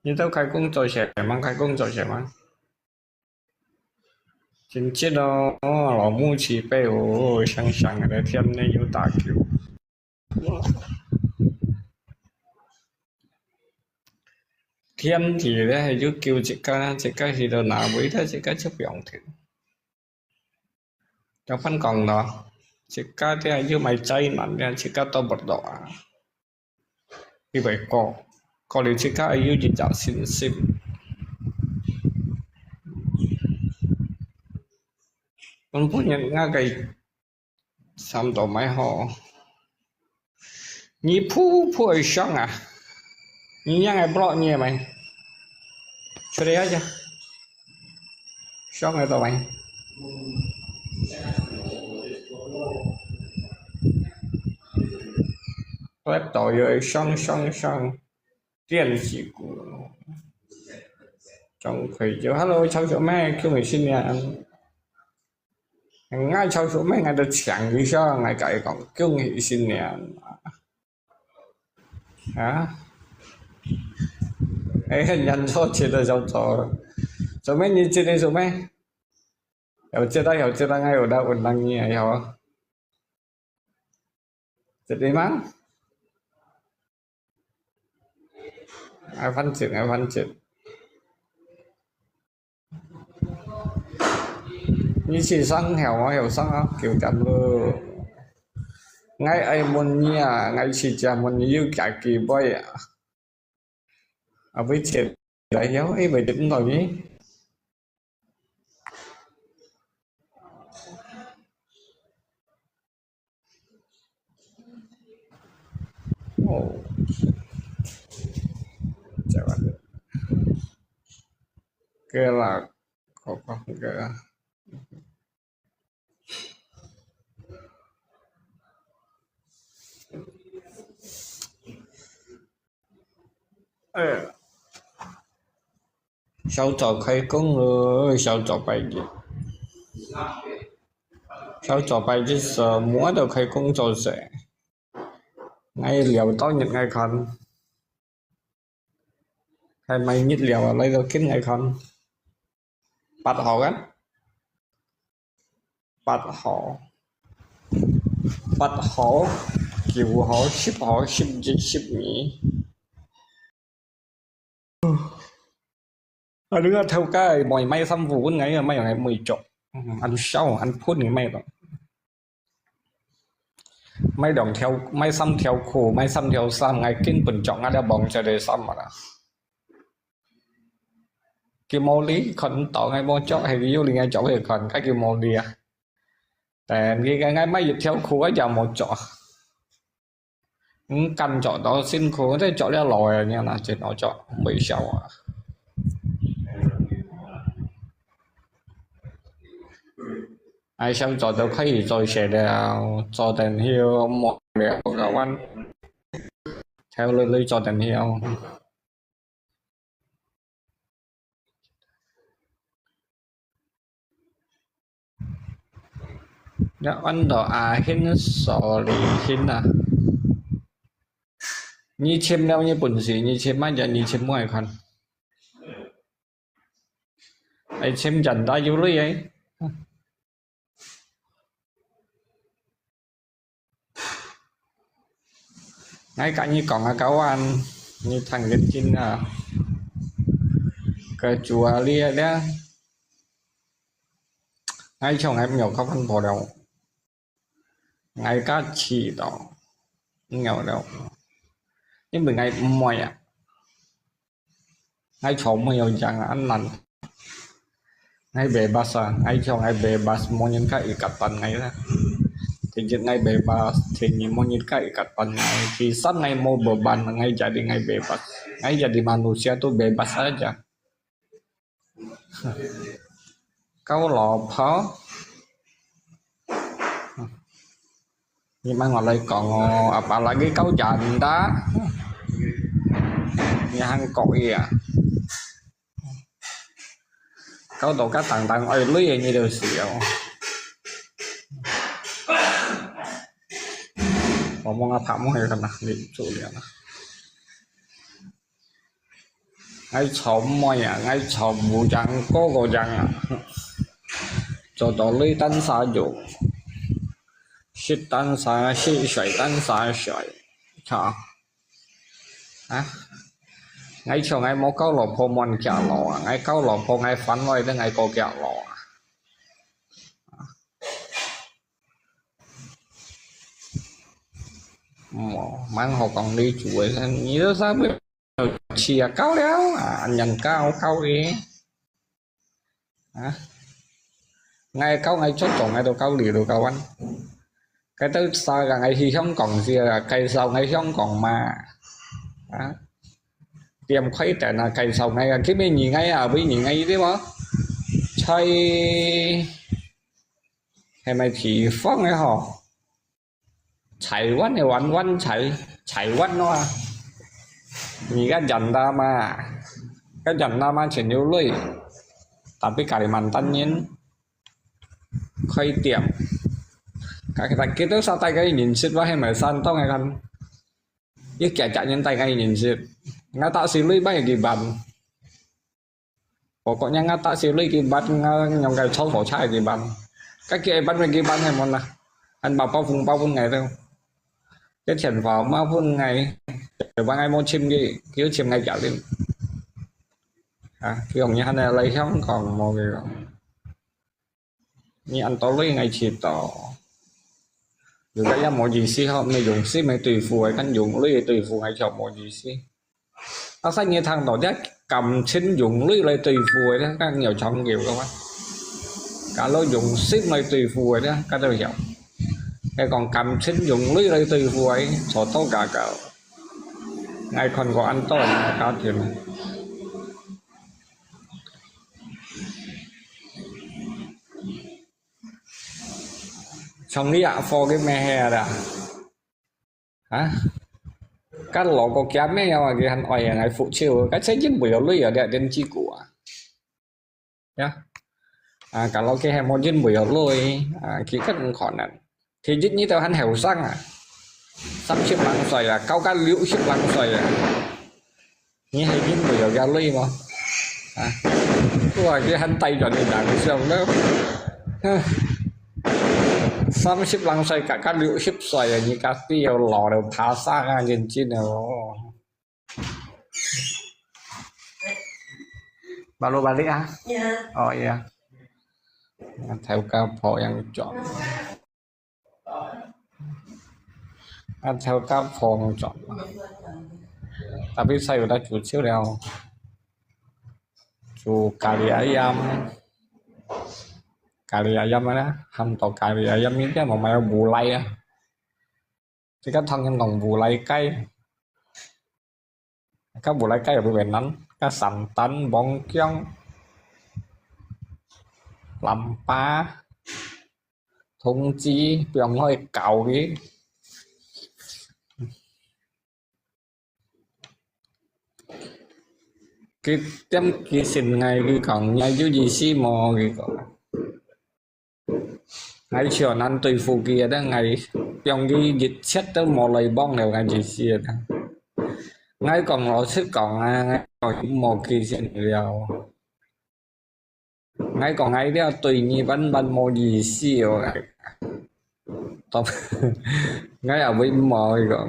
你都开工做什么？开工做什么？真知道老母慈悲哦，想想嘅天呢要打叫，天thì咧要叫一家去到哪位咧，一家出病田，有分講咯，一家咧要咪災難咧，一家都不到啊，因為個了一家要日日信心，本人啱嘅三度咪好，你鋪上啊，你ยังไงblock你mày, cho đấy chứ, xong rồi tụi mày, lép tội rồi xong, tiền chỉ của trong khi chứ hello cháu chỗ mẹ kêu người xin nhà ngay cháu chỗ mẹ ngay được chẳng gì sao ngay cái còn kêu người xin nhà hả, ấy hình nhân cho chỉ là chỗ mẹ như trên đây chỗ mẹ, hiểu chưa ta ngay ở đâu còn đang nghe hiểu không, chết đi má. Ai phân chuyện như chỉ sang hiểu sang không kiểu chậm luôn ngay ai muốn nhà ngay chỉ chậm muốn yêu cả kỳ boy à với chuyện lại hiếu ấy về tính rồi nhỉ. Chào bạn kia là có cái sao trò khai công rồi sao trò bài gì sao trò bài chứ giờ múa được khai công trò sẽ ngay liều to nhật ngay khăn hay mày nhít liều ở đây được kiến ngay khăn bắt họ gắn bắt họ kiểu họ ship gì ship nhỉ. Đứng theo cái mọi may xăm vụ ngày may ngày 10 chục anh sau anh phút ngày may rồi may đồng theo may xăm theo khổ may xăm theo xăm ngày kinh bình chọn đã bỏng cho để xăm mà cái mô lý còn tỏ ngay mô chó hay ví dụ ngay chỗ thì còn cái kiểu mô lý àแต่ngay may dịch theo khổ giờ một chỗ căn chỗ đó xin khổ thế chỗ ra lòi nha là chuyện nó chỗ 16 à. Ai xong trò đâu thấy rồi sẽ đào trò tiền hiệu một liệu các anh theo lời trò tiền hiệu nhớ anh đó à hin sò lì hin à như chim đâu như bùn gì như chim mai giờ như chim ngoài khăn ai chim dần ta vô lý ấy ngay cả như còn ở cáo ăn như thằng dân chinh à cái chùa lia đó ngay trong em nhiều khó khăn bỏ đầu ngay cá chỉ đó nghèo đâu nhưng mình ngay mồi à ngay trộm nhiều chẳng ăn lành ngay bề ba sa ngay cho ngay bề ba mua những cái cặp tần ngay đó thì chuyện ngay bề ba thì những mua những cái cặp tần ngay thì sắp ngay mua bờ bàn ngay jadi ngay bề ba ngay jadi manusia tuh bebas aja kau lopo nhưng mà ngồi lại còn apalagi kau janda nhà hàng cội à kau tổ các tầng ơi lưới như đều xỉu ngomong apa mau ya kena di chủ liền ngay chầu mồi à ngay chầu bù chẳng có cổ chẳng à cho đó lấy tân xa dụ shit tân xa shit sợi tân xa sợi chả à ngay chầu ngay mô câu lộc phô mòn kẹo lọ ngay câu lộc phô ngay phán vơi tới ngay cô kẹo lọ mang học còn đi chuối nhớ ra biết chia cao đéo à nhận cao cao đi à ngay cao ngay chốt còn ngay đồ cao lì đồ cao anh cái tới sao là ngay khi không còn gì là cây sau ngay không còn mà à tiêm khuấy tại là cây sau ngay cái bên gì ngay à bên gì ngay thế mà chơi hay mày thì phát ngay họ chạy quán này quán quán chạy quán nó à nhìn cái dần ra mà cái dần ra mà chuyển nhiều lưỡi tapi Kalimantan nhiên khuấy tiệm cái kita sao tay cái nhìn xịt quá hay mà san tao ngay kan với kẻ chạy nhân tay ngay nhìn xịt ngã tạo xí lưỡi bay kỳ bàn có nhà ngã tạo xí lưỡi kỳ bàn nhòng cái sau phổ trai kỳ bàn cái kia bắt về kỳ bàn hay món nào anh bảo bao vùng ngày đâu cái tiền vào bao vùng ngày để bằng ai mua chim gì kiểu chim ngày trả lên à cái ông nhà này lấy không còn một cái như anh tối lấy ngày chỉ tỏ rồi cái một gì xí họ mới dùng xí mới tùy phù ấy anh dùng lấy tùy phù ngày chọn một gì xí nó sẽ như thằng đó chắc cầm xin dùng lấy lại tùy phù ấy đó các nhiều chọn nhiều các bạn cả lối dùng xí mới tùy phù ấy đó các tôi hiểu cái còn cầm xin dùng lấy lại tùy phù ấy số tốt cả ngày còn có ăn tối cao tiền này xong đi ạ phô cái mẹ hè đã hả các lọ có kém mấy nhau mà cái hắn ỏi ngày phụ chiều cái sẽ dính biểu lưỡi ở địa đến chi của nhá à cả lọ cái hè một dính biểu lưỡi à khi cất khỏi nè thì dính như tao hắn hẻo sang à sắp xếp lăng xoài à cao cá liễu xếp lăng xoài à như hay dính biểu ra lưỡi mà à rồi cái hắn tay chọn đi đảng cái xong đó sắp xếp lăng xoay cả các liệu xếp xoay như các tiêu lò đều phá xa ra nhìn chi nào bao lô bà lý á yeah. Theo cao phổ yang chọn anh theo cao phổ chọn tapi saya udah cuci rồi chủ kari ayam kari ayam đó hầm tàu kari ayam những cái mà mày bù lay á thì các thân em còn bù lay cây các bù lay cây ở bên nắng các sẵn tấn bóng kiông làm pa thùng chi biển hơi cào cái tem cái xin ngày cái còn ngày chú gì xí mò cái còn ngày chiều ăn tùy phụ kia đó ngày trong cái dịch xét tới một lời bong đều ngày gì xí đó ngày còn nó sức còn ngày còn một kỳ xin điều ngày còn ngày đó tùy như bánh một gì xí rồi tập ngày ở bên mò rồi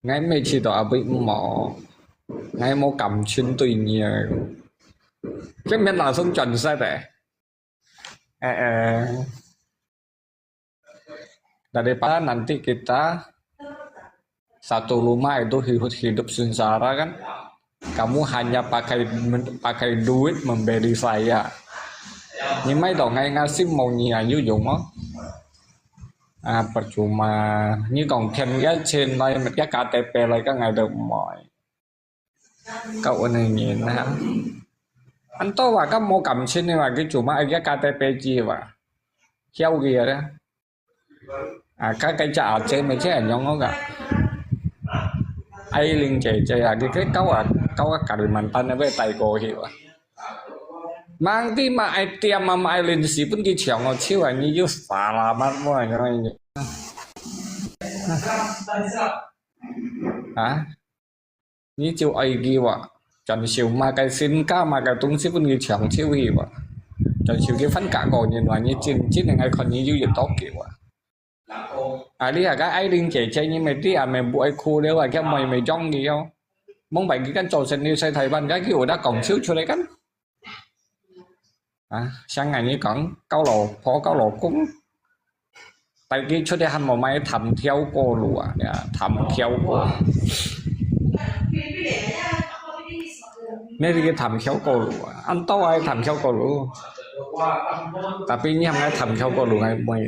ngày mấy chỉ ở bên mò ngày một cầm chân tùy nhiều cái miền nào không chuẩn sai vậy daripada nanti kita satu rumah itu hidup sengsara kan kamu hanya pakai duit membeli saya nhưng mấy đồ ngay ngasih maunya như dụng á percuma như còn thêm cái trên đây một cái KTP lại các ngày được mọi cậu này nhìn nè anh tôi và các mô cầm trên này là cái chủ mà cái KTP gì vậy treo kìa đó cái chợ trên mấy cái nhóm nó cả ai liên chạy cái câu cả đời mình tên với tay cô hiểu à mang đi mà ai tiêm mà ai lên xí vẫn đi chèo nó chiếu như yêu xả là bắt mọi người hả như chiều ai kia vậy chọn siêu mà cái xin ca mà cái tung xí vẫn người chẳng siêu hi vậy chọn siêu cái phấn cả gọi nhìn là như chín này ngay còn như dữ tốt kiểu à đi à cái ai đinh trẻ chơi như mày đi à mày bụi khu đấy là cái mày trong gì không mong vậy cái cánh trò xin yêu xây thầy ban cái kiểu đã còn xíu cho đấy cánh à sang ngày như cẩn cao lộ phó cao lộ cũng tại cái chỗ đây hành một máy thầm theo cô lụa thầm theo cô nên cái thầm theo cô lụa anh tao ai thầm theo cô lụa tapi ini ngay thầm theo cô lụa ngay mày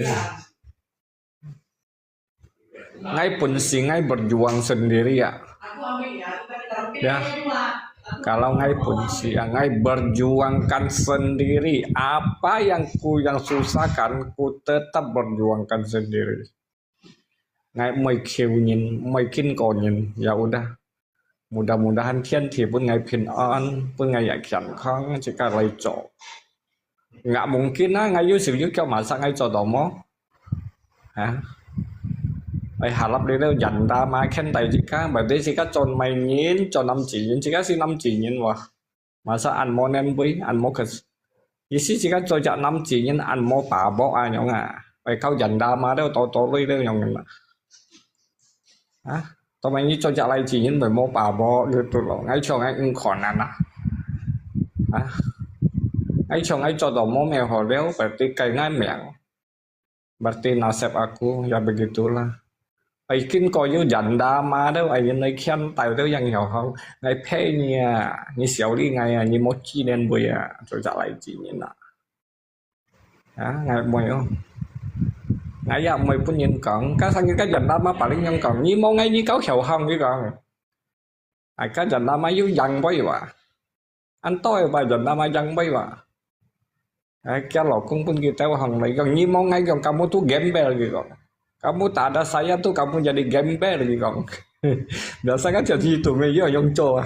ngay pun sih ngay berjuang sendiri ya kalau ngay pun sih ngay berjuangkan sendiri apa yang susahkan ku tetap berjuangkan sendiri ngay mày kêu nhìn mày kin còn nhìn ya udah mudah-mudahan thiên thì pun ngay bình an pun ngay chẳng khó jika lay cok nggak mungkin ngay Yusuf juga masa ngay cok domo hả ai harap đi đâu dành ra mà khen tay chị cá bởi thế chị cá tròn mày nhìn cho 5 chỉ nhìn chị cá xin 5 chỉ nhìn mà sao ăn món em với ăn món cái ý sĩ chị cá cho chọn 5 chỉ nhìn ăn món bà bó ai nhỏng phải câu dành ra mà đâu to đi đâu nhỏng hả tao mày như cho chọn lại chỉ nhìn bởi món bà bó được tụi nó ngay cho ngay còn ăn hả ngay cho ngay cho đồ món mèo họ đéo bởi tí cây ngay mèo berarti nasib aku ya begitulah ai kinh coi như dành đa mà đâu ai này khen tài đâu yang hiểu không ngày phê như xéo đi ngày như một chi nên bùi rồi trả lại chỉ như nào ngày mày không ngày giờ mày cũng nhìn cận cái sang cái dành đa mà bà linh nhân còn như mong ngay như cáo hiểu không chứ còn ai cái dành đa mà yếu dần bấy vậy anh tôi bà dành đa mà dần bấy vậy cái lọ cũng pun kita hong lagi kang ni mau ngai kang kamu tuh gembel gitu kamu tak ada saya tuh kamu jadi gembel gitu biasa kan jadi itu meja yang cowok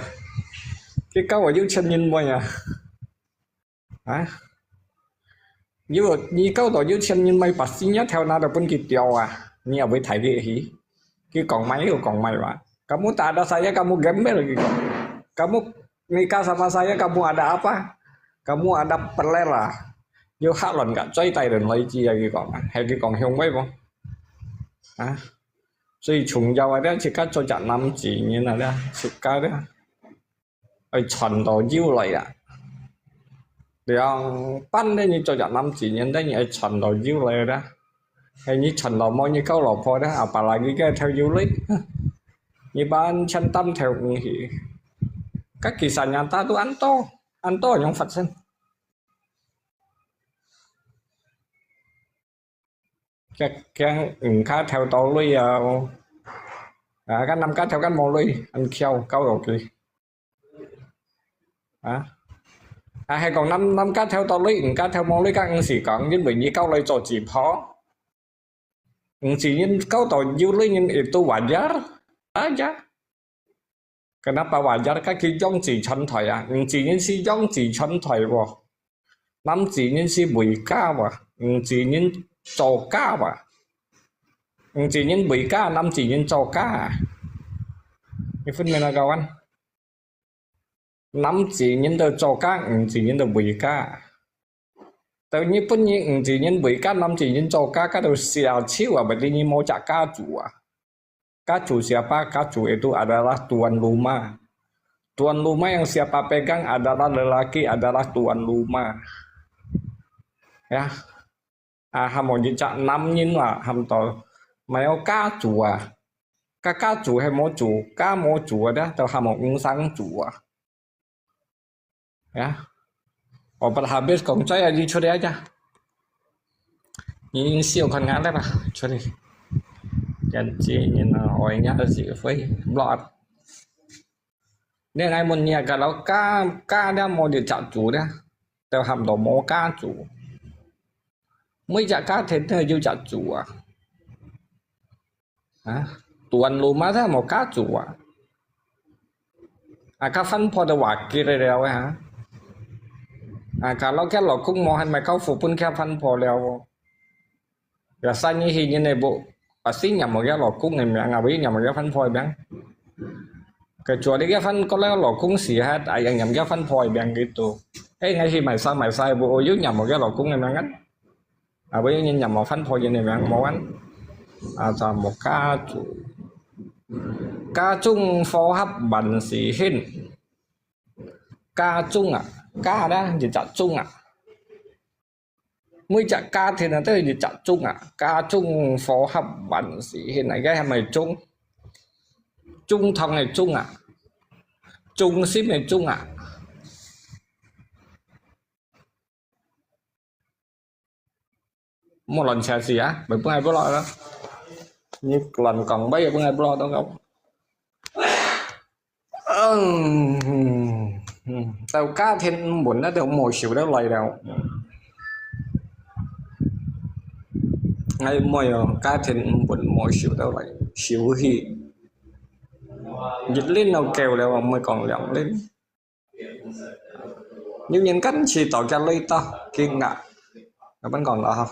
cái câu ở dưới chân nhìn mày hả như câu ở dưới chân nhìn mày pastinya theo nào pun gitu như với thầy địa hí cái còn máy mà kamu tak ada saya kamu gembel gitu kamu nikah sama saya kamu ada apa kamu ada pelela vô hát lần cả chơi tay đừng lấy chi cái còn hay cái còn không mấy không suy trùng nhau đó chỉ có cho chặn 5 chỉ như là đó chỉ có đó ở chuẩn đồ dữ lại thì ôngปั้นđấy như cho chặn 5 chỉ như đấy như chuẩn đồ dữ lại đó hay như chuẩn đồ mỗi như câu lộc thôi đó bà lại cái theo du lịch như ban chân tâm theo thì các kỳ sản nhà ta tôi ăn to trong Phật sinh cái cá theo tôi lui cái 5 cá theo cái mò lui anh kheo câu đầu kỳ hay còn 5 cá theo tôi lui cá theo mò lui các anh chỉ còn những bệnh như câu lấy cho chỉ phó chỉ những câu tàu du lui những itu wajar aja kenapa wajar các cái trong chỉ chân thời chỉ những si trong chỉ chân thời vô 5 chỉ những si bụi cá vô chỉ những cho cá mà chỉ những bị cá 5 chỉ những cho cá cái phần này là kawan 5 chỉ những từ cho cá chỉ những từ bị cá tự nhiên phân những chỉ những bị cá 5 chỉ những cho cá cái đầu xìa chiu bởi vì như mau trả cá chủ siapa cá chủ itu adalah tuan rumah yang siapa pegang adalah lelaki adalah tuan rumah ya hàm một những trạng 5 nhưng mà hàm tỏ mày có cá chủ hay mô chủ cá mô chủ đó tao hàm một sang chủ ya obat habis còn chơi gì cho đấy aja nhìn siêu con ngán đấy mà cho đi chân chỉ nhìn hỏi nhá gì phải lọt nên ai muốn nhà cả đó cá đó một địa trạng chủ đó tao hàm tỏ mô cá chủ mấy chả cá thế này yêu chả chủ tuần rumah thế một cá chủ cá phân phối được quả kia rồi hả kalau cái lọ cũng mau hành mày câu phụ pun cái phân phối rồi rasanya ini nih bu pasti nyamuk ya lọ cũng này mẹ ngà bí nyamuk ya phân phối bang kecuali dia kan kalau lokung sihat ayang nyam dia kan poin gitu ngay khi mày sai bộ yếu nhầm một cái lokung này mang á bây giờ nhầm một phân phối này mang món ăn cho một ca chung phó hấp bẩn xì hin ca chung ca đó gì chặt chung mới chặt ca thì là tới gì chặt chung ca chung phó hấp bẩn xì hin này cái mày chung chung thằng này chung chung ship này chung một lần xài gì bởi bữa ngày bữa lo đó như lần còn bây giờ bữa ngày bữa lo tao không tao cá thiên buồn nó đều mồi xỉu đó lời đâu ngay mồi cá thiên buồn mồi xỉu đâu lại xỉu hi dịch lên nào kèo đâu mới còn lỏng lên nhưng nhìn cách chỉ tỏ ra lây to kinh ngạc nó vẫn còn là không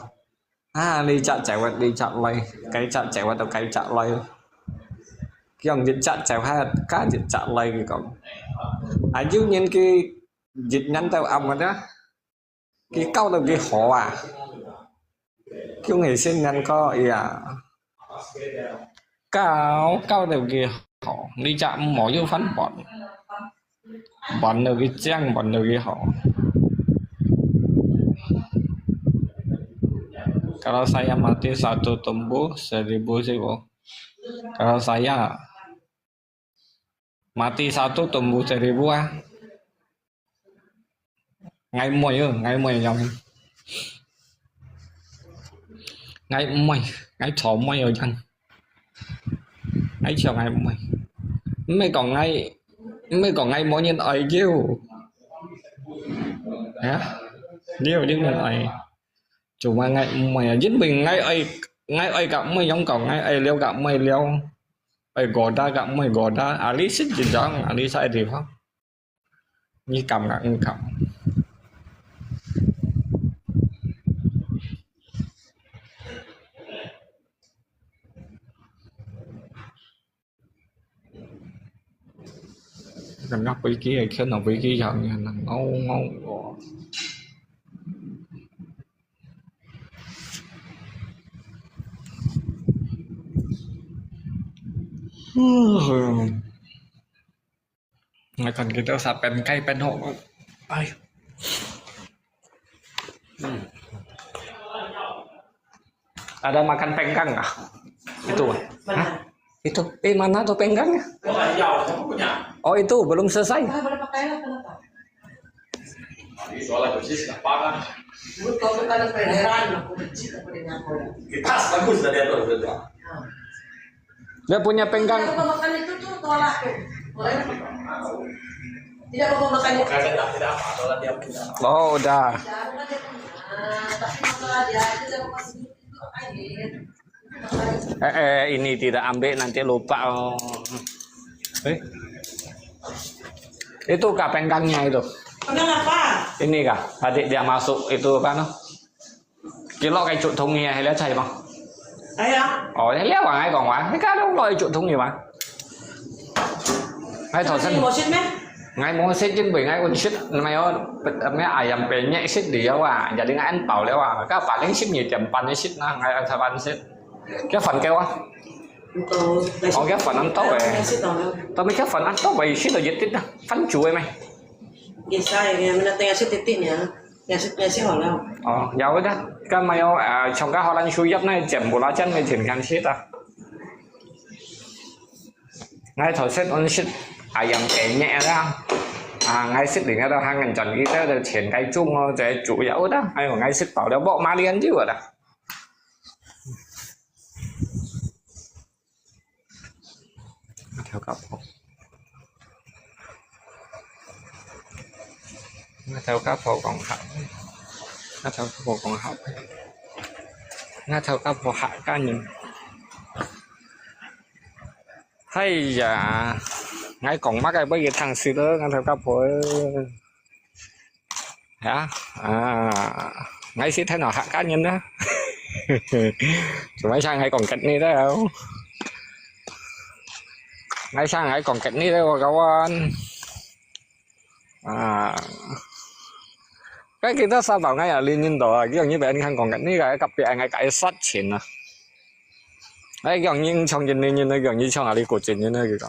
đi chặn chạy qua đi chặn lây cái chặn chạy qua tao cái chặn lây cái dòng dịch chặn chạy hai cá dịch chặn lây thì còn chứ nhìn cái dịch nhắn tao ông rồi đó cái câu tao cái họ cái người sinh nhắn có cao đều kia họ đi chạm mỏ vô phán bọn được cái trang bọn được cái họ kalau saya mati satu tumbuh 1000 ribu kalau saya mati satu tumbuh 1000 ngày mùi dòng ngày thổ mùi ở chân ngày chiều ngày mùi mấy còn ngày mỗi nhân ấy kêu nhiều chứ mình ấy chủ mà ngày mày dính mình ngày ấy gặp mày giống còn ngày ấy leo gặp mày leo ấy gò đá gặp mày gò đá ali xích gì đó ali sai thì không như cầm cầm ngóc vị kia khi nào vị kia giờ là ngon Ngày còn kita usah pen kai pen hộ ada makan penggang nggak itu itu mana tuh penggangnya oh itu belum selesai bagus tadi dia punya penggang makan itu tuh tolak tidak mau makan itu oh udah ini tidak ambil nanti lupa itu kak penggangnya itu penggang apa ini kak adik dia masuk itu kan kilo cây trụ thông nghe hay lá chày không thế léo bằng ai còn quá cái cá đâu lôi trụ thông gì mà ngay thổi sân ngay mau xích trên bình ngay còn xích mày ơi mấy ai làm về nhẹ xích đi jadi ngay anh bảo léo các bạn đánh xích nhiều chậm pan cái xích nó ngay thằng pan xích cái phần kêu còn cái phần ăn tốt về tao mới cái phần ăn tốt về xích là dịch tích phán chuối mày sai mình là tay xích tích nhá nhà xích hỏi đâu giàu đó cái mày trong cái họ đang chui dấp này chậm bộ lá chân này chuyển gan xích ngay thổi xích on xích làm cái nhẹ ra ngay xích đỉnh ra hàng ngàn tròn cái đó chuyển cái chung để chủ yếu đó hay là ngay xích bảo đó bộ ma liên chứ rồi đó theo cặp theo các phố còn học theo các phố còn học theo các phố hạ cá nhân hay dạ ngay còn mắc cái bây giờ thằng xí đó theo các phố hả ngay xí thế nào hạ cá nhân đó chúng mấy sang hay còn cạnh này đó không Ngay sang ngay còn cạnh ní đâu kawan. Cái kita sao ngay ở liên nhân đó, cái như vậy anh còn cạnh ní cái cặp biệt ngay cái sát chiến à. Cái gần như trong nhân nhân gần như trong ali cổ chiến như này kìa.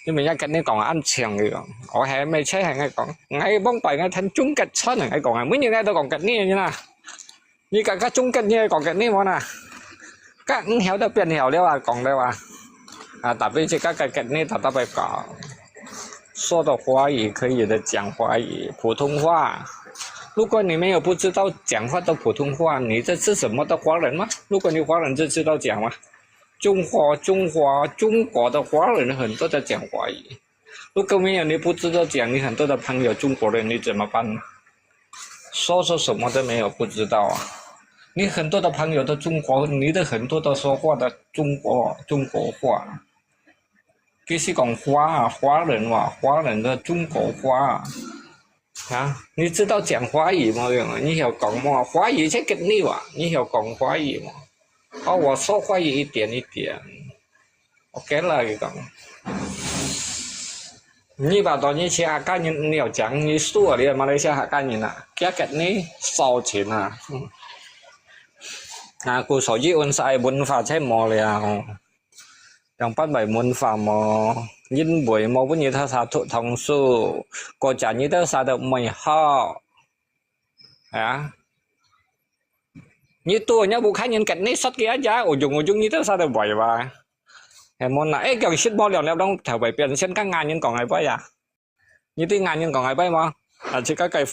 Nhưng mình nhắc cạnh ní còn ăn chèn kìa. Ở hè mấy chế hay ngay còn ngay bóng tay ngay thành trúng cạnh sát này ngay còn ngay mấy như ngay tôi còn cạnh ní như nào. Như cả các trúng cạnh như còn cạnh ní mà nè. Các héo đã biến héo đấy à còn đây à.但是这个概念它特别高，说的华语可以的讲华语，普通话。如果你没有不知道讲话的普通话，你这是什么的华人吗？如果你华人就知道讲吗？中国的华人很多在讲华语。如果没有你不知道讲，你很多的朋友中国人你怎么办呢？说什么都没有不知道啊。你很多的朋友的中国，你的很多的说话的中国话。这是讲华人的中国话啊！你知道讲华语吗？你晓讲吗？华语才跟你哇，你晓讲华语吗？哦，我说华语一点一点。OK 了，你讲。你把到你去下干人，你要讲你说的马来西亚干人啊，这跟你烧钱啊。Aku soji un sai bun pha chế mò lìa trong bắt bảy muốn pha mò nhìn buổi mò vẫn như thà sa thụ thông su có trả như thà sa được mày ho à như tôi nhá bu khai nhân cảnh này sắt kia giá ở dùng như thà sa được bảy và em muốn là ấy kiểu shit mò lèo lèo đông thảo bảy biển xem các ngàn nhân còn ngày bay à như tí ngàn nhân còn ngày bay mà chỉ cái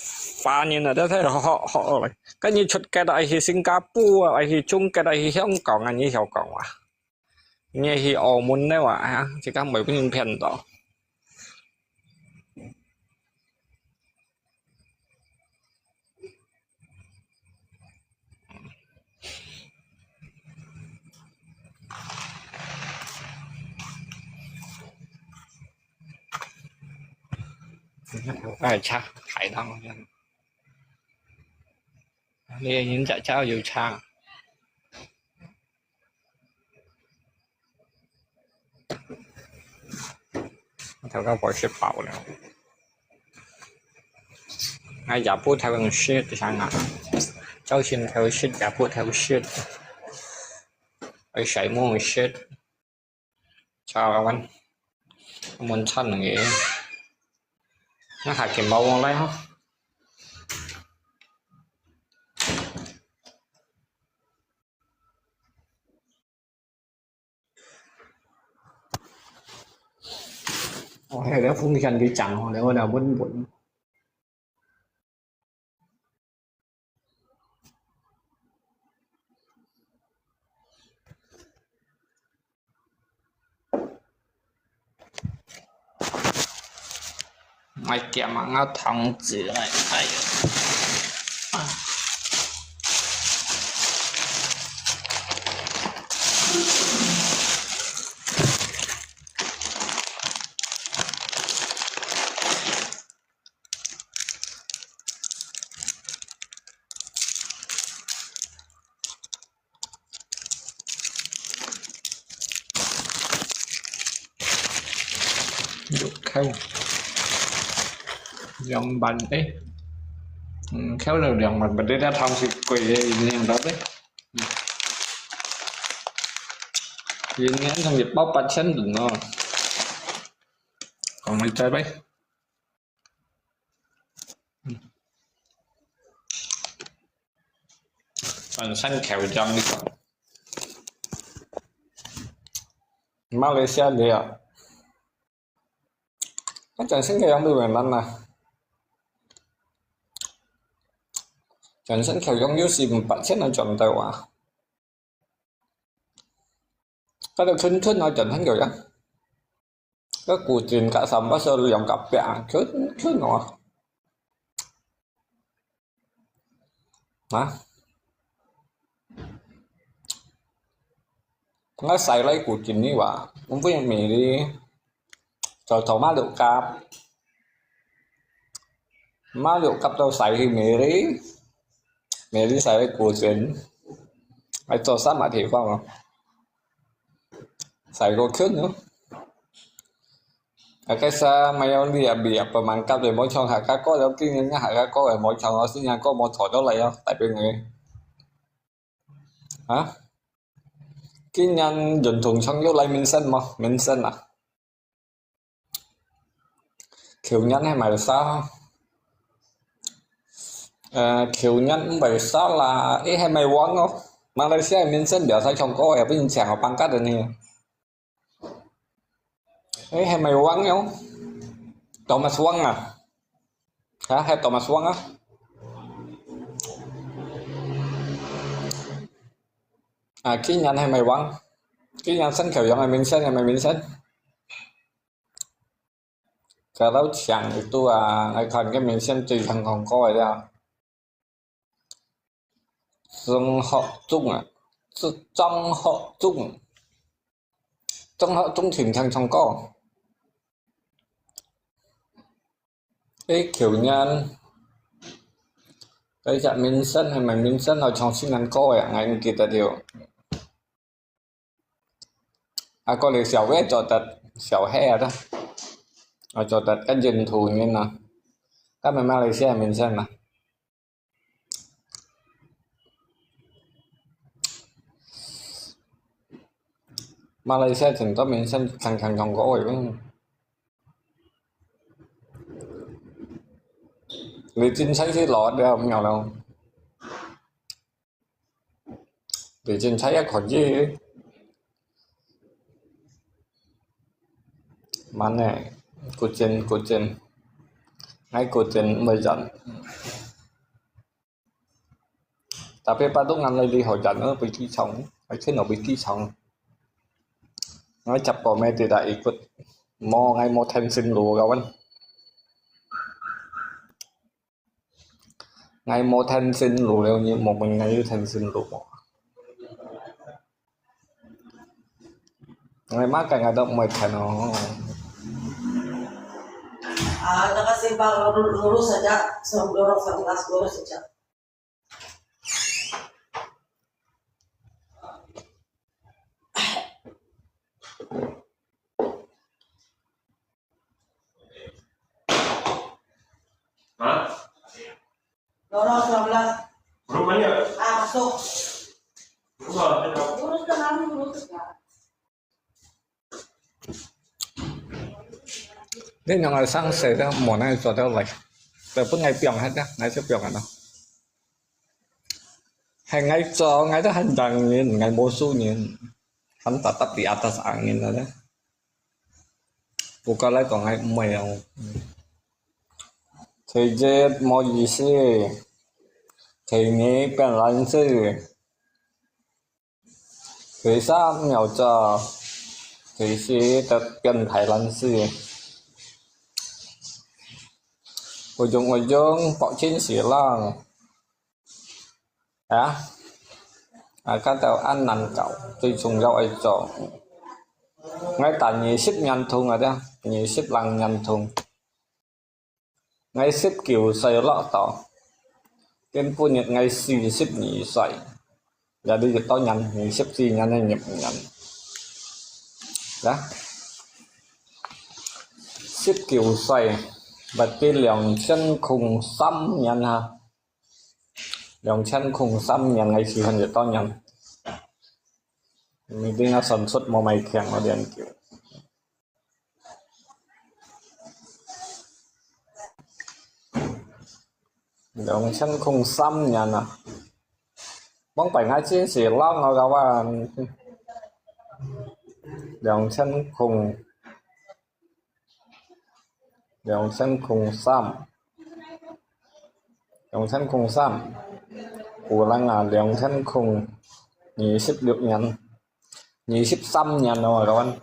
pha như là đó thấy họ lại cái như chụp cái đại thì Singapore đại thì Trung cái đại thì Hồng Kông anh như hiểu Kông à như thì Âu Mun đấy mà chỉ có mấy cái片đó ai cha hải đăng đây những chạy cháu nhiều cha theo các bộ ship bảo này ai giả bút theo bằng ship thì sao nào cháu xin theo ship giả bút theo ship ai chạy mua ship chào anh muốn thân là nghĩa nó hạt kiểm bao lấy không để phun chân bị chặn để nào bún bún mày kẹo mà ngáo thằng gì này ai khéo dòng bánh đấy khéo là dòng bánh đấy đã thông thì quỷ liền đó đấy vì ngán trong dịp bóc bánh xanh đừng ngon còn mình chơi bấy bánh xanh kẹo trong đi còn Malaysia đi ạ chẳng sinh kẹo đi về lần nè chẳng sinh kẹo giống như gì bạn chết nó chọn tao à cái đầu thun nó chọn thắng rồi á cái cuộc chuyện cả sầm bao giờ dòng cặp bè cứ nó hả nó xài lấy cuộc chuyện như vậy cũng với mì đi rồi thầu má liệu cặp đâu xài thì mì đi xài lấy cuộc chuyện ai cho sát mà thì không xài có khớp nữa cái xa mày ông đi bị pemangkat rồi mỗi chọn hạ cá có đâu cái những hạ cá có rồi mỗi chọn nó xin nhà có một thỏi đó lại không tại vì người hả cái nhân dùng thùng xong vô lại mình sinh à kiểu nhân hay mà sao kiểu nhân bởi sao là ấy hay mày quăng không Malaysia mình sinh biểu sao chồng có ở với những trẻ học pangkat rồi nè ấy hay mày quăng không Thomas Wang à hả hay Thomas Wang á cái nhân hay mày quăng cái nhân sinh kiểu giống mày mình sinh hay mày mình sinh kalau chẳng itu ai còn cái mình xem tùy thằng Hồng coi ra trong họ chung à trong họ chung thỉnh thằng trong có cái kiểu nhân cái dạng mình sân hay mày mình sân ở trong sinh ngắn coi à ngày kia ta điều có lẽ xẻo vét cho tật xẻo he đó ở cho tật cái dừng thù như nào các mày Malaysia mình sân mà Malaysia chừng có mình sân thằng trong có rồi vì chính sách thì lọt được không nghèo đâu vì chính sách còn gì mà này cô trên ngay cô trên mới dẫn tapi patut ngan đi hồi dẫn ở vị trí sống phải khi nào vị trí sống nói chập vào mẹ tidak ikut ngay mau tensin lùa kawan ngay mau tensin lùa đâu như một mình ngay tensin lùa ngay mát cả ngày động mệt phải nó nakasimpang lurus saja, dorong satu kelas lurus saja. Hah? Dorong 19. Rumahnya? Masuk. Lurus ke kami, lurus ke. nên là ngày sáng sẽ ra món này cho theo lệch từ bước ngày biểu hết nhá ngày sẽ biểu nó hay ngày cho ngày đó hành đằng nhìn ngày bố su nhìn hắn ta tập đi atas angin rồi đấy bukan lại còn ngày mèo thì dễ mọi gì thì nghĩ bên lãnh sư thì sao nghèo cho thì sẽ tập gần thái lãnh sư ujung bỏ trên xỉa lang các tàu ăn nằn cậu tuy dùng rau ấy chỗ ngay tại nhị ship nhằn thùng ở đây nhị ship lăng nhằn thùng ngay ship kiểu xây lọ tỏ cái phụ nhiệt ngay xì ship nhị xoay giờ đi được to nhằn nhị ship gì nhằn hay nhập nhằn đó ship kiểu xoay và cái lượng chân khùng xăm nhằn ha lượng chân khùng xăm nhằn ngay xì hơn được to nhằn mình đi nó sản xuất một máy khéng ở điện kiểu lượng chân khùng xăm nhằn à bóng phải ngay trên xì lăng nó gặp à lượng chân khùng xăm của lăng là lượng chân khùng nhị ship được nhằn nhị ship xăm nhằn rồi các bạn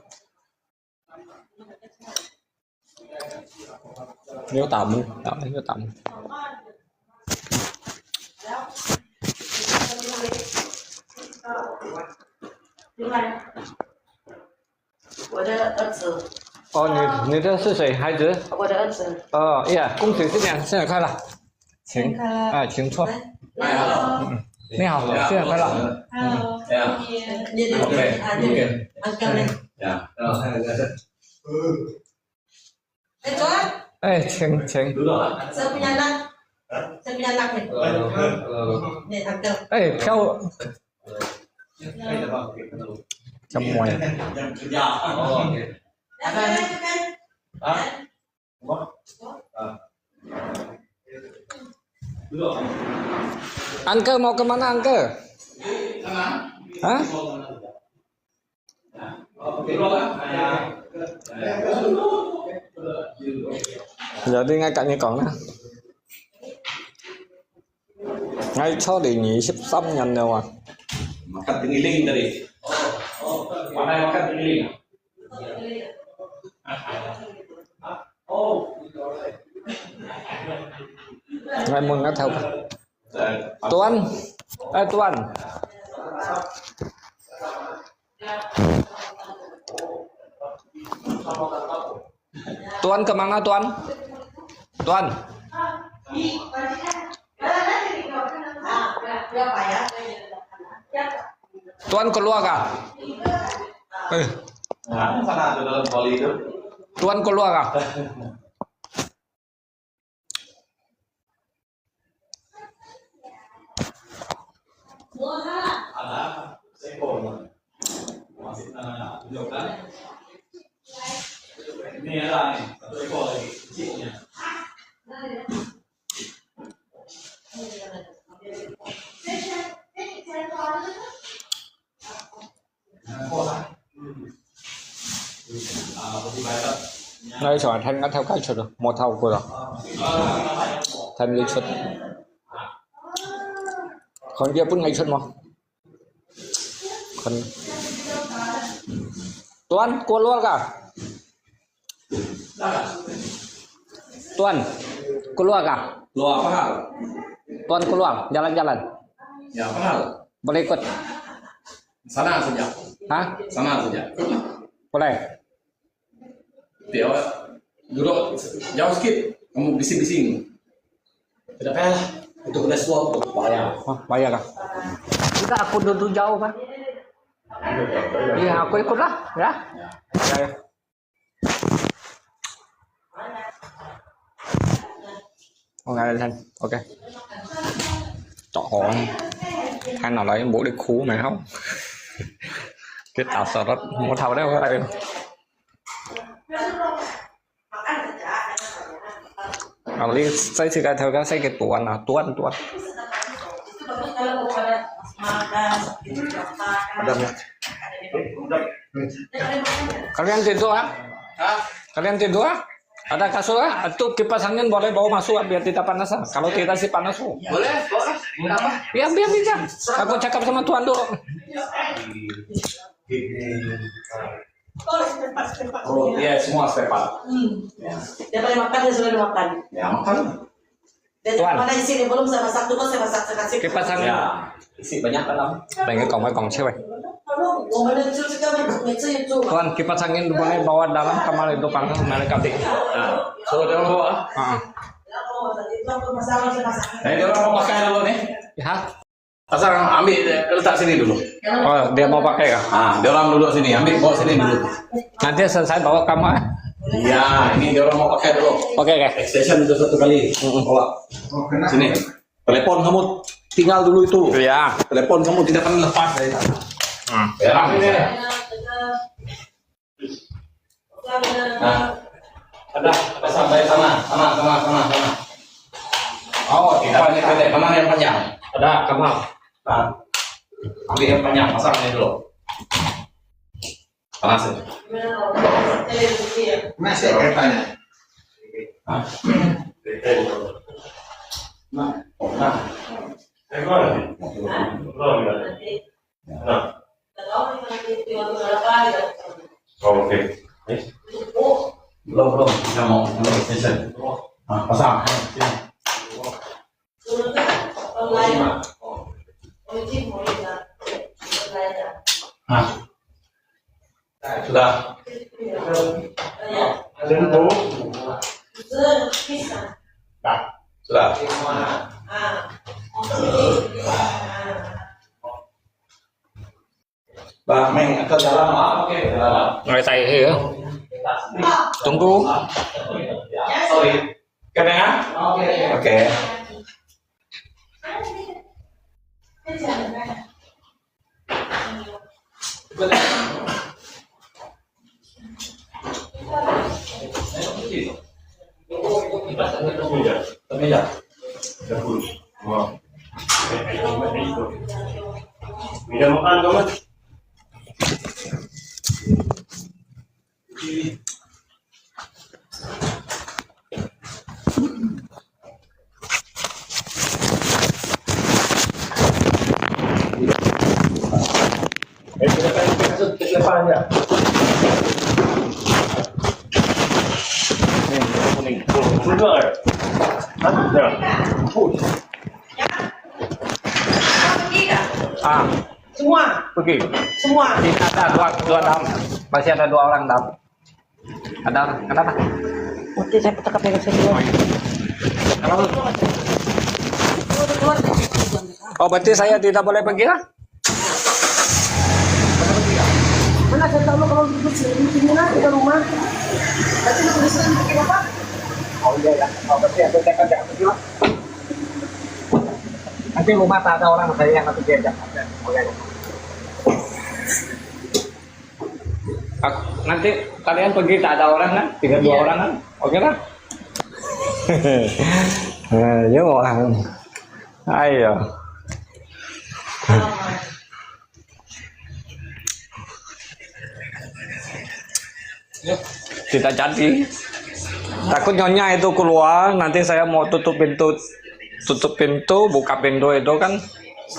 nếu tầm你这是谁孩子？我的儿子。恭喜新年，生日快乐！请坐。你好，生日快乐。Angkat Tuan, Ceng. saya punya anak. Saya punya anak nih. Nih, uncle. Theo trong ngoài ăn cơ mau kemana ăn cơ hah jadi ngay cạnh như còn nè ngay cho để nhỉ sắp xong nhận đâu à makan tengiling tadi. Mana makan tengiling? ngay mừng nó theo Tuan Tuan Tuan kemana Tuan Tuan Tuan keluar kah? Sana di dalam poli itu. Tuan keluar kah? Ada sekor. Masih tunjukkan. Ini ada nih, satu ekor lagi kecilnya. Ngay rồi thanh nó theo cách chuột rồi một thầu của rồi thanh lấy chuột còn kia pun ngay chuột mà còn Tuan keluar kah Tuan keluar kah Keluar apa hal? Tuan keluar jalan-jalan Ya apa hal? boleh ikut Sana saja. hah Sana saja. boleh Dia duduk jauh sedikit. Kamu bising-bising. Tidak payah. Itu udah suap bayar. oh, bayar kah enggak aku duduk jauh kan iya aku ikut lah ya ya ok thanh ok chọn hỏi hay nào lấy bố đi khu mày không cái tao sợ rất muốn thầu đấy đây đi xây cái theo cái xây cái tuần nào tuần kalian tidur ah? Kalian tidur ah? Ada kasur ah? Itu kipas angin boleh bawa masuk biar tidak panas ah. Kalau tidak sih panas oh. Boleh, boleh. Kenapa? Ya biar bisa. Aku cakap sama Tuan dulu. Oh iya semua spare part. Dia boleh makan, dia sudah makan. Ya makan. Dan Tuan. mana isi belum saya masak dulu, saya masak saya kasih. Kipas angin. Ya isi banyak kan? Pengen kau mau cewek. Kalau mau menuju sekarang menuju itu. Tuan kipas angin boleh bawa dalam kamar itu panas mereka tik. Nah, suruh dia bawa. Itu aku masalah saya masak. Nah, dia orang mau pakai dulu nih. Ya. Asal ambil letak sini dulu. Oh dia mau pakai kah? Nah, dia orang duduk sini, ambil bawa sini dulu. Nanti selesai bawa kamar. Iya, ini dia orang mau pakai dulu. Oke oke. Extension itu satu kali. Bawa. Sini. Telepon kamu tinggal dulu itu. Ya. Telepon kamu tidak akan lepas dari sana. Ya, ambil ini. Nah, ada sampai sana. Oh, tidak ini pendek. Mana yang panjang? Ada kamar. Nah, ambil yang panjang, pasang ini dulu. Panasin. Masih kertanya. Nah. Oke. Belum. Kita mau extension. Nah, pasang. Nah. Sudah. Sudah. Bah, Meng, ke dalam. Oke, ke dalam. Ngồi tay here. Tunggu. Sorry. Kadang ya? Oke. Meja. Dapur. Wow. Meja makan kamu. Depan ya. Sudah. Hah? Ya. Pergi dah. Ah, Semua. pergi. Semua. Kita ada dua dam. Masih ada 2 orang dam. Ada kenapa? Nanti saya petak pegang sendiri. Kenapa? Keluar. Oh, berarti saya tidak boleh pergi lah? Mana saya tahu kalau di sini nanti ke rumah. Nanti tulisan di apa? Oh iya ya. Oh, berarti aku tidak pergi lah. Nanti rumah tak ada orang saya yang nanti diajak. Oke. Nanti kalian pergi tak ada orang kan? 3-2 orang kan? Oke lah. Nhớ orang. Ayo. Kita jadi. Takut nyonya itu keluar, nanti saya mau tutup pintu, buka pintu itu kan.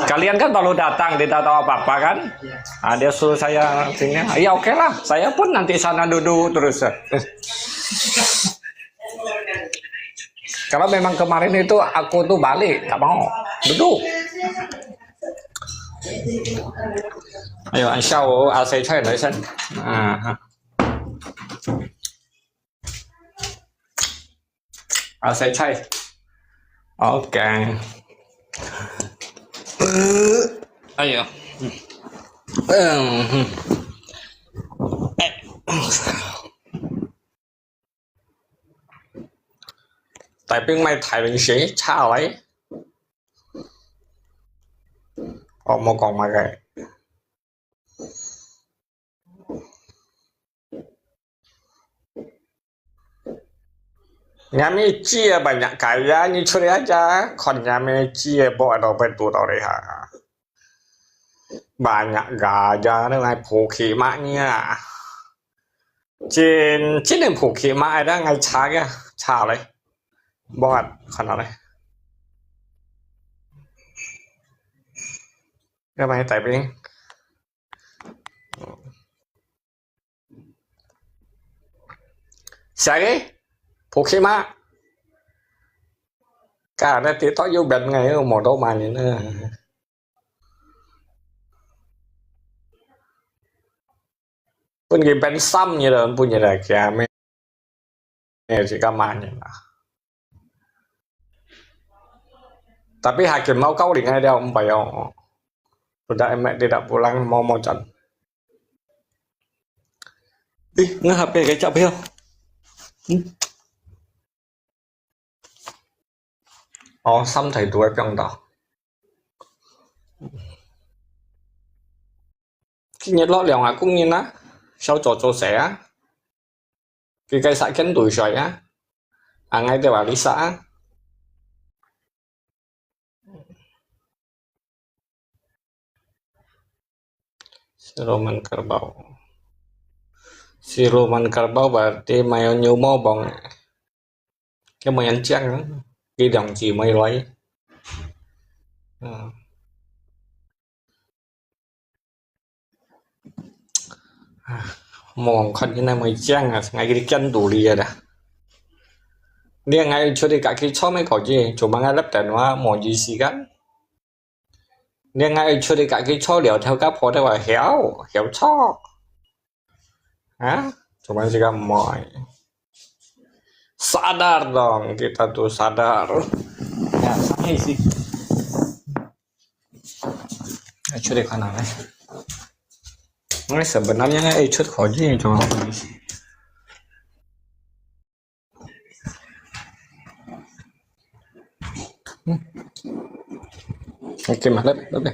Kalian kan baru datang, tidak tahu apa-apa kan? Nah, dia suruh saya sini. Ya oke lah, saya pun nanti sana duduk terus. Kalau memang kemarin itu aku tuh balik, tak mau duduk. Ayo, anh sau AC chơi lấy sân. AC chơi. Ok. Ayo. Tại bên mày thải bình sĩ cha lấy. Một còn mà gầy. Nyami chia banyak kaya ni curi aja. Kon nyami chia bawa dompet dari ha. Banyak gajah dengan puki maknya. Trên đường phủ khí mãi đó ngay trái kìa, chào đấy, bọt khẩn nào đấy. Các bạn tại bên sáng ấy phủ khí mãi cả đây tí tóc vô bệnh ngày ở một đâu mà nhìn nữa. Punya band sam như là punya là kìa mẹ chỉ có mà nhìn là. Tapi hakim mau kau dengan dia bayar. Sudah emak tidak pulang mau Trần. Ih, nge HP cái chọc hiểu. Xăm thầy tuổi trong đó. Khi nhiệt lọ liều cũng nhìn á. Sau cho xẻ. Cái xã kén tuổi xoay á. Ngay từ bảo lý xã. Si Roman Kerbau berarti mayo nyumo bong. Cái mày ăn chăng cái đồng chỉ mày lấy. Mong con như này mày chăng ngay cái chân đủ lìa đã. Đi ngay cho đi cả cái chó mấy có gì chủ mang ngay lấp tiền hóa mò gì xí gắn. Đi ngay cho đi cả cái chó liều theo các phó theo héo chó. Hah? Cuma jika mau sadar dong, kita tuh sadar. Ya, sama sih. Cut di kanan ya. Ini sebenarnya cut koji cuma Oke, Mahlep, oke.